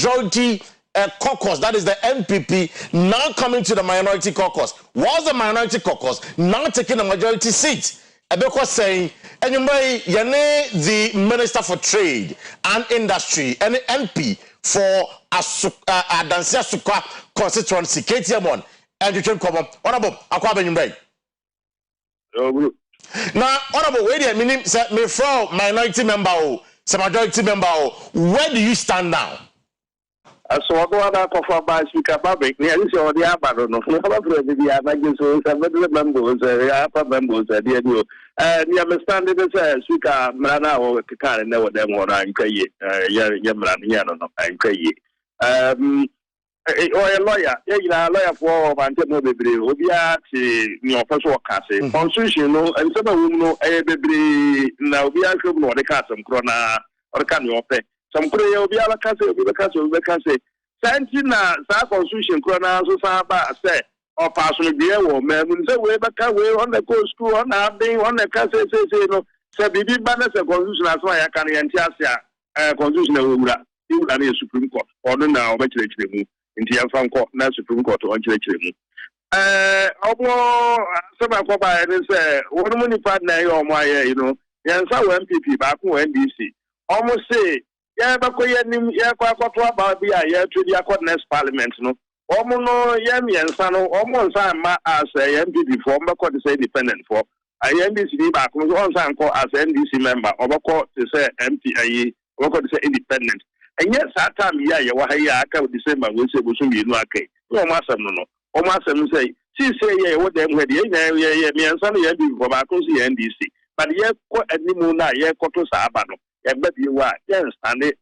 majority caucus, that is the MPP, now coming to the minority caucus. Was the minority caucus now taking a majority seat? Because saying, anyway, Yane, the Minister for Trade and Industry, and the MP for Adansia Suka constituency, KTM1, and you can come up. Honorable, Akwabenyumbe. Now, honorable, wait a minute, me from minority member, some majority member, where do you stand now? So I go out for my speaker, Babik. Near this or the Abaddon of the Americans, several members, upper members, and you understand it as speaker, Mana or Kaka, and never them what I'm crazy, Yamran, I'm crazy. Or a lawyer, a lawyer for Mantemo Baby, Obia, your first work, Constitution, and some of them know a baby now be actually more the Castle Crona or can you pay. Some pray will be a castle, Santina, Sa Constitution, Crona, so Saba, say, or partially be a woman, say, way back away on the coast school, on our day, on the castle, say, Bibi Banners, a constitution as why I can enter constitutional you would a Supreme Court, or now, but in the Fan Court, not Supreme Court, or Chile. Some of what say, one money partner, or my, Yansa MPP back to NDC. Almost say, yeah, but about the next parliament, no. Almost Yami and Sano, almost as a MPP form, but say independent for a NDC back on time as NDC member, or court to say MPA, or to say independent. And yes, that time, yeah, you were here, I can't December, we say, we should be no okay. No, Master, no. Or Master say, she say, yeah, what them with the me and Sunny for back to the NDC. But yeah, quite a nimuna, yeah, Koto Sabano. But you are, yes, and as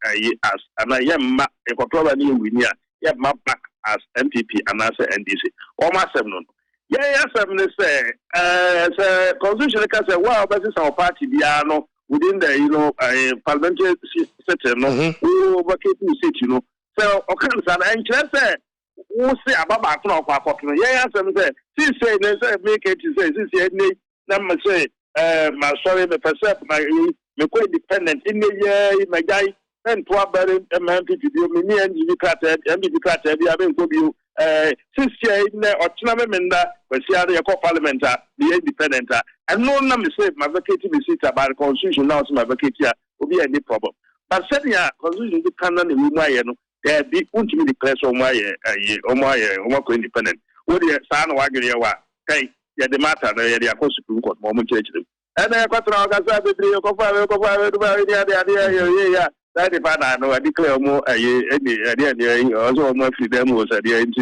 and I am a controller new winner, yeah, my back as MPP and as NDC. Or my seven. Yeah, seven say, constitution can say, well, but it's our party, Diano, within the, parliamentary system, who vacate seat, So, okay, and just say, who say about my clock, yeah, seven say, she say, they say, make it, say, number say, my sorry, the percept, me quite independent in the year, my guy, and to about MPP, me and you cratted, MPP cratted, the other could you, 6 years or Chinamenda, but see how they call parliament, the independent, and no number say my vacating the seat about the constitution now to my vacatia will be any problem. But said, yeah, constitution the canon in my, there be ultimately declares on my independent. What the son of Agria, okay, yeah, the matter, they are Supreme Court, moment. And I got to that if I know, I declare more also more freedom was at the end.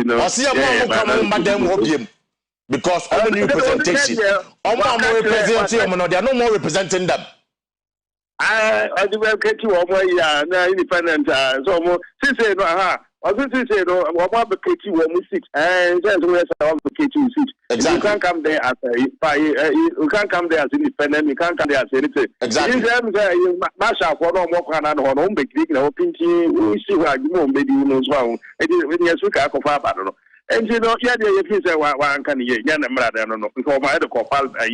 Because all the new presentation, they are no more representing them. I do get you all my independent, so more. Since or since say no, about the KT 6, and that's where all the KT 6. Exactly. You can't come there as you can't come there as independent, you can't come there as anything. Exactly. Masha for no more can on home, big, pinky, we see what you know, maybe you know as well. And yes, we can't confirm, I don't know. And you know, yeah, if you say one can you, I don't know, because my other call a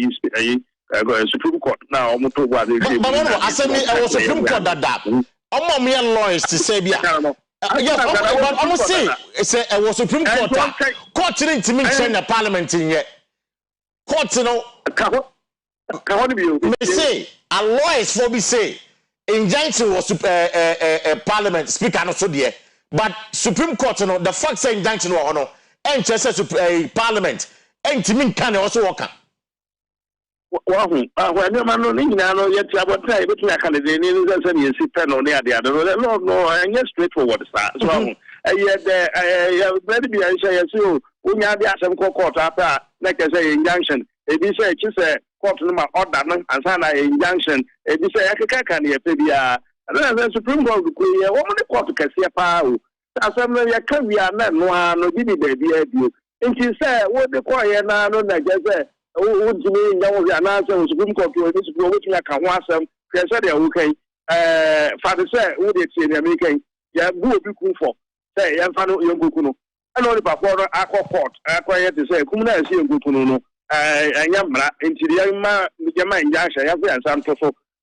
Supreme Court now, I'm to what they say. But I said, I was Supreme Court that. I'm a lawyers to say, yes, I'm say it was Supreme Court. Court didn't to me send the parliament in yet. Court, you know, may say a lawyers for me say injunction was parliament speaker no so there, but Supreme Court, you know, the fact say injunction was no, and just parliament, and to me can also work. Well, when you man no know yet about time, but I can't say anything. You see, pen on the other. No, and yes, straightforward. So, yet, maybe I say, so when you have some court after, like I say, injunction, if you say, just a court number order and sign an injunction, if you say, I can't hear Pebia, and then the Supreme Court, woman, the court can see a power. Assembly, I can't be a man, no, give me the and she said, what the quiet now, no, I just say. Would you mean that was an answer? Supreme Court to this which I can want some. They said, okay, Father said, would it say the American? Yeah, good for say, and Fano Yungukuno. I know the Papa Aqua Court, I quiet to say, come and see Yungukuno. And Yamma, into the young man, Yama and Yasha, and some so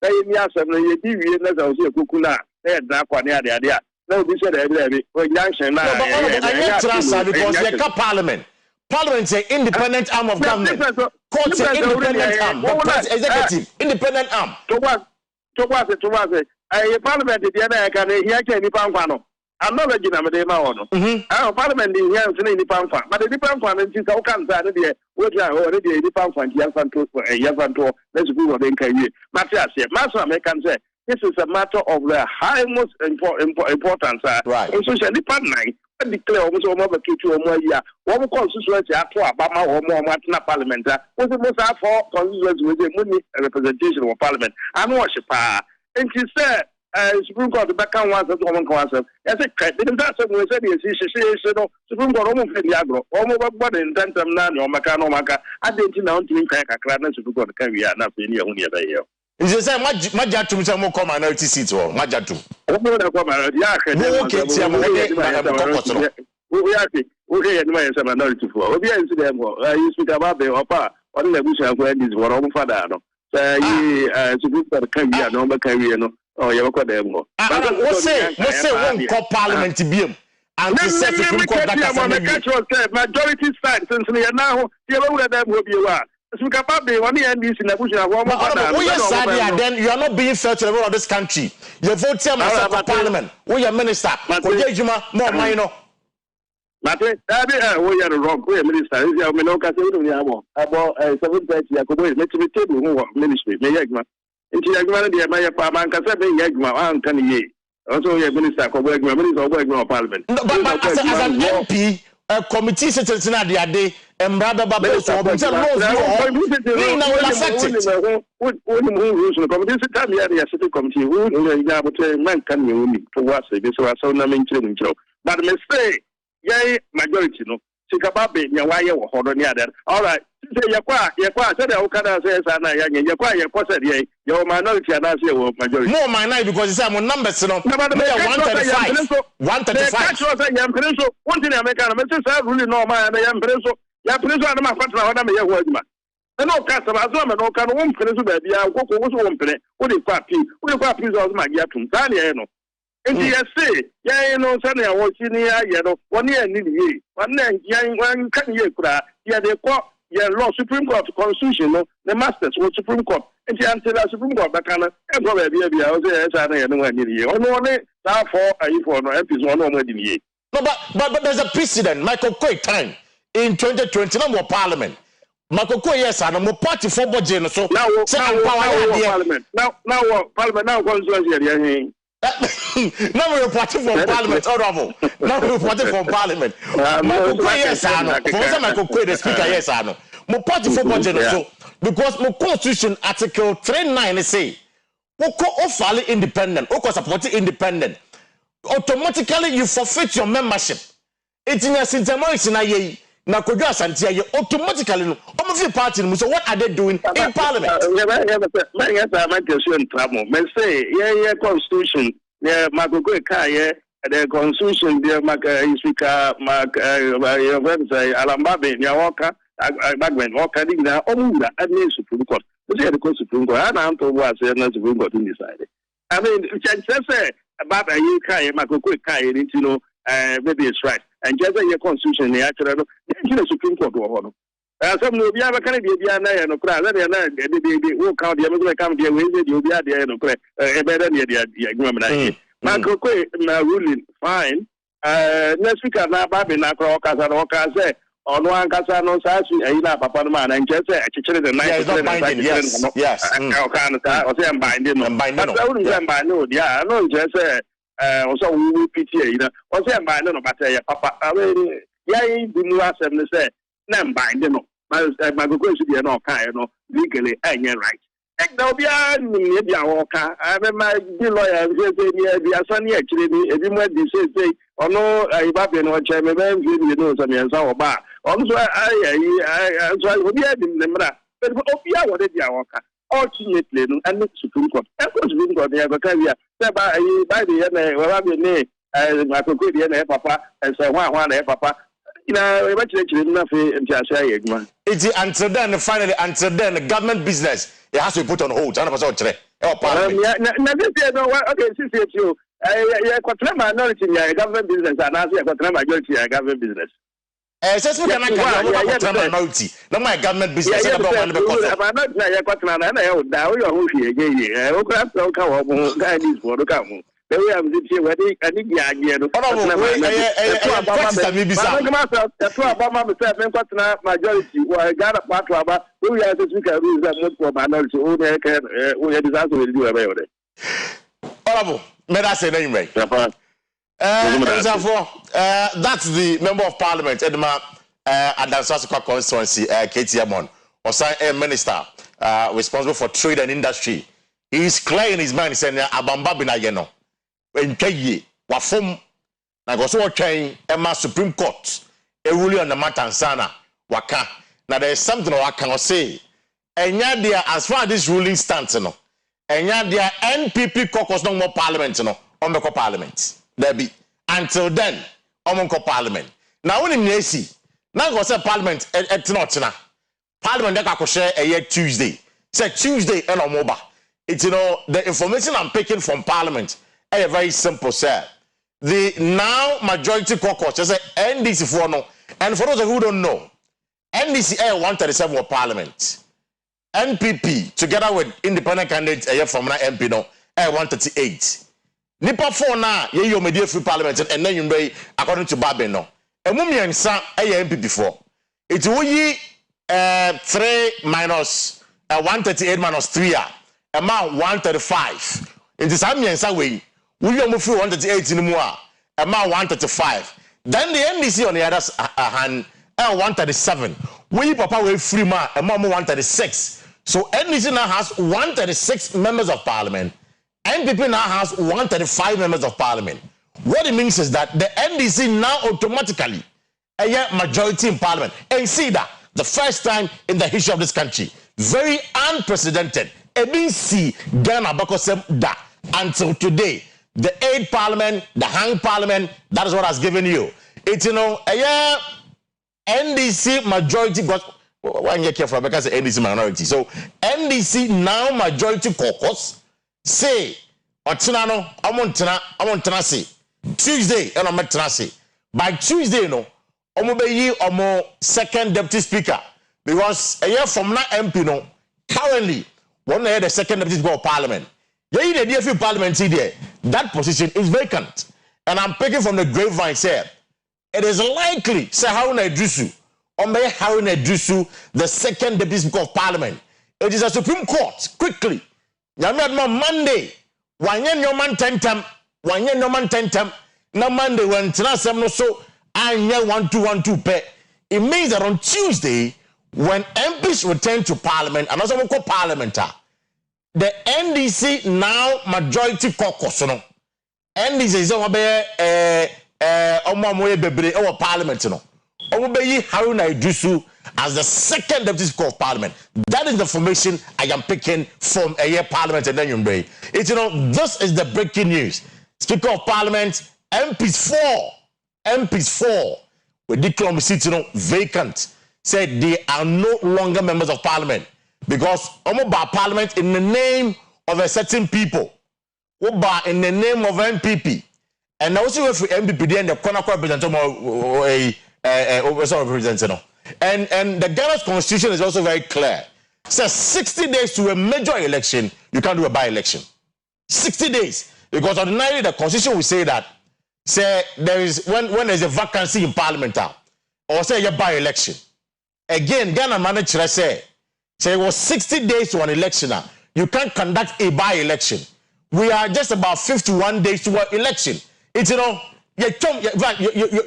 they in Yasam, the TV, and as I was here, Kukuna, they had Nakwa near the idea. No, this is every junction now. Because they got parliament. Parliament is an independent arm of government. Court is an independent arm. The executive, independent arm. To what? A parliament is the other can hear any pamphano. I'm not a general. Our parliament is here to any pamphano. But the pamphano is how can that be? What are already a pamphano, Yavanto, let's go on in Kanye. Matthias, Master American say. This is a matter of the highest importance. Right. And so, the partner, I declare almost over 2 more years. One constituency after Obama or more Martina Parliament was the most for constituency with the money representation of Parliament. And worship her. And she said, Supreme Court, the background was a woman concept. As a credit, that's what we said, Supreme Court almost the agro, almost what in Tantam Nan or Macano Maca. I didn't know to make a crowd and Supreme Court carry enough in your own year. Is it say Majatum some more minority seats or Majatum? We are some minority for. We are to them. You speak about the upper on the bush and when is one of father. So Supreme Court carry no carry no. Oh, you got them. What's say one call parliament to be him. And this Supreme Court that majority side since we are now here over them will be one. Then you are not being fair to the role of this country. You vote for parliament. We are minister. More minor. But we are wrong. We are minister. We are Menoka. About 7:30. I could wait. Let's be table ministry. Mayagma. Into Yagma, the Maya Pamanka, Yagma, and Kanye. Also, we are minister of parliament. But as an MP, a committee sits in the day. And brother Babel, so we now affect it. But let's say, yay, majority, no. Sikababe, Yawaye, or Hodoniada. All right. Yakwa said, Okada says, Yakwa, your minority and I say, majority. More minority because it's on numbers, no. 135. 135. One thing I make a message, I really know my Preso. Ya preso ana mafatna wana me yeho aduma na okasa bazo me no kan won preso ba bia kokko wo so won pre wo de kwa preso o ma gi atum sa ne no enti yese ya no sa ne wo chi ni ya ye no woni ani ni wan yan kan ye kura ya de ko ya law Supreme Court constitution no the masters wo Supreme Court enti until Supreme Court ba kan e go ba bia o se sa na ye no ani ni ono ne sa for ayi for no episode no mo adi ni. No, but there's a precedent. Michael Quick time in 2020 no more parliament. Michael Quick yes, and more party for budget so now parliament. Now parliament now constituency. Now we're reporting from parliament. Honorable. Now we're reporting from parliament. Michael Quick yes, for Michael Quick the speaker yes, more party for budget so because my constitution article 39 say Oko offer independent, Oko support independent. Automatically you forfeit your membership. It's in a syntemo na ye na kodwa santia ye automatically no omo party no so what are they doing in parliament? Say yeah constitution yeah Magogo Kaye the constitution the speaker Alambabe Nyawoka Bagwen Oka Digna Omura admin Supreme Court. This is the Supreme Court. I am to was the Supreme Court decided. I mean, just say about a year, Magogo Kaye, you know, maybe it's right. And just a constitution, the actual Supreme Court. Some will be a kind of Diana and Okra, they will count the American come here with you, the idea and better near the agreement. Magogo ruling fine. Next week, I'm not Babi Nakro Casa say. On one casa no sashi, a papa man, and just actually the night. Yes. Or say I'm binding. But I wouldn't buy no, yeah, I know just also we pity, you know, or say I'm buying no, but papa, I mean, yeah, the new assembly say, I'm binding no, my good should be no kind, no, legally, and you're right. There'll be a walker. I mean, my dear lawyer, the Sunny actually, if you might be say, or no, I baby no chairman, you know, some years or bar. Also, I would be adding them, but what is your walker? Ultimately, and the Supreme Court. Of course, Supreme Court, they have a career. By the end, well, I've been name, my cookie, papa, and say, one, papa. You know, nothing. It's until then, finally, until then, the government business it has to be put on hold. Okay, since you minority government business and now majority government business. Says we can minority. No my government business. The way I'm sitting where they can get again. Majority, well, got a part of our who has a speaker who is a most for minority, who can disaster will do about it. Honorable, may I say name right? That's the member of parliament, Edma Adansasukwa constituency, KTMon, or a minister responsible for trade and industry. He is clear in his mind, saying, Abamba Binayeno. In Kayi, Wafum, Nagoso Chain, Emma Supreme Court, a ruling on the matter sana, Waka. Now there is something I cannot say. And yet, there, as far as this ruling stands, and yet, there NPP caucus no more parliament, on the parliament. There be until then, on parliament. Now, when you see, now go say parliament at not parliament that I share a year Tuesday. Say Tuesday and on mobile. It's the information I'm picking from parliament. Very simple, sir. The now majority caucus, just NDC for no, and for those who don't know, NDC 137 of parliament, NPP together with independent candidates from MP no 138. Nipa 4 now, you media free parliament, and then you may according to Babin no. And Mummy and San NPP 4. It's we 3 minus 138 minus 3 amount 135. It is Amiens away. We move 138 in more, amount 135. Then the NDC on the other hand, 137. We papa way free man, amount 136. So NDC now has 136 members of parliament. NPP now has 135 members of parliament. What it means is that the NDC now automatically a majority in parliament. And see that the first time in the history of this country, very unprecedented. It means see Ghana Bakosem da until today. The 8th parliament, the hang parliament, that is what has given you. It's a NDC majority got one year careful because NDC minority. So NDC now majority caucus say Otinano, I want to say Tuesday and I'm say by Tuesday no omobeyi omo second deputy speaker because a year from now MP no currently one year the second deputy speaker of parliament. Yeah, the DFU parliament there, that position is vacant. And I'm picking from the grapevine, say, it is likely, say, Haruna Idrisu, or may Haruna Idrisu, the second deputy speaker of parliament. It is a Supreme Court, quickly. Monday, one year no man tentam, no Monday when Tenasem no so, and year 1212 pay. It means that on Tuesday, when MPs return to parliament, and also we call parliamentar, the NDC now majority caucus no NDC is our parliament no omobeyi Haruna Idrisu as the second deputy speaker of parliament. That is the information I am picking from a year parliament and then you bring it. This is the breaking news. Speaker of parliament, MPs 4 we declare seats vacant. Said they are no longer members of parliament. Because Omoba parliament in the name of a certain people, Oba in the name of MPP, and also for MPP and the Konako representative. And the Ghana's constitution is also very clear. It says 60 days to a major election, you can't do a by-election. 60 days. Because ordinarily the constitution will say that say there is when there's a vacancy in parliament or say a by-election. Again, Ghana manager say it was 60 days to an election. You can't conduct a by-election. We are just about 51 days to an election. It's you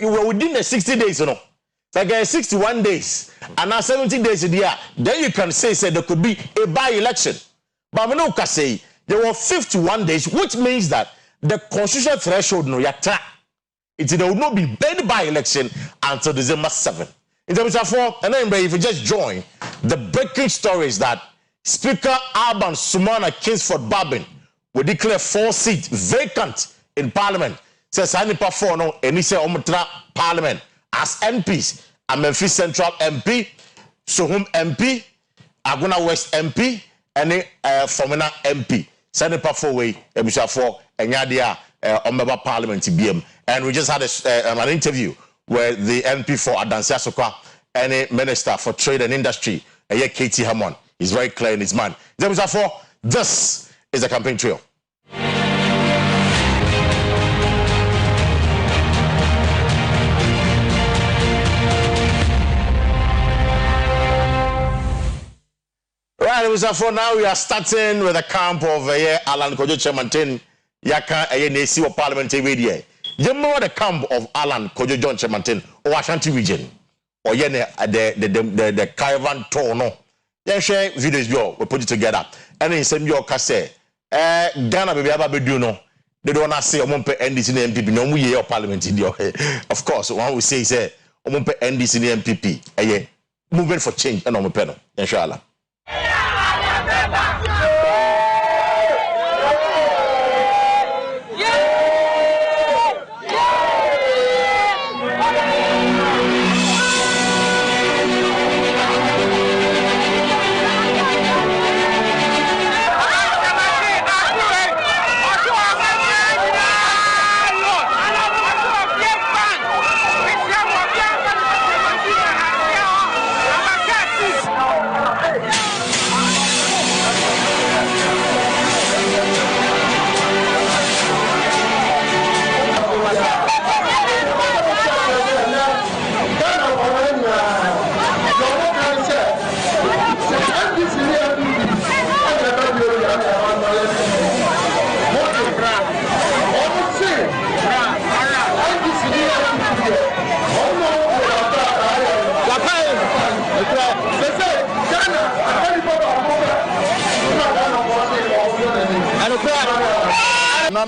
were within the 60 days, Like 61 days and now 70 days a year. Then you can say there could be a by-election. But we know say there were 51 days, which means that the constitutional threshold there will not be any by-election until December 7. In terms of and then if you just join, the breaking story is that Speaker Alban Sumana Kingsford Babin will declare 4 seats vacant in Parliament. Says Hanipa 4 no, and he said Omutra Parliament as MPs. Memphis Central MP, Sohum MP, Aguna West MP, and Fomena MP. Hanipa 4 way, Ebisha 4, and Yadia, Omeba Parliament BM. And we just had an interview where the MP for Adansi Asokwa and a Minister for Trade and Industry, Katie Hammond, is very clear in his mind. This is the campaign trail. Right, it was for now. We are starting with the camp of Alan Kojo Chairman Yaka Nesi of Parliament TV. You know the camp of Alan Kojo John Chairman or Ashanti region or the caravan tour no. Then share videos we put it together. And in same your case, Ghana baby aba do no. They don't want to say omompe NDC and MPP no mu ye Parliament in of course, one will say omompe NDC and MPP. Movement for change and omompe no. Inshallah.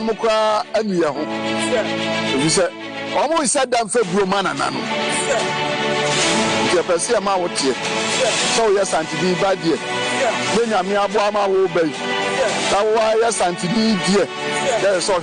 Mukra and Yahu. You said, almost said that for Bromana Nano. You perceive my what here. So, yes, Auntie B. Bad year. When you are Miabama will be. That why, yes, Auntie B. Dear. There is all.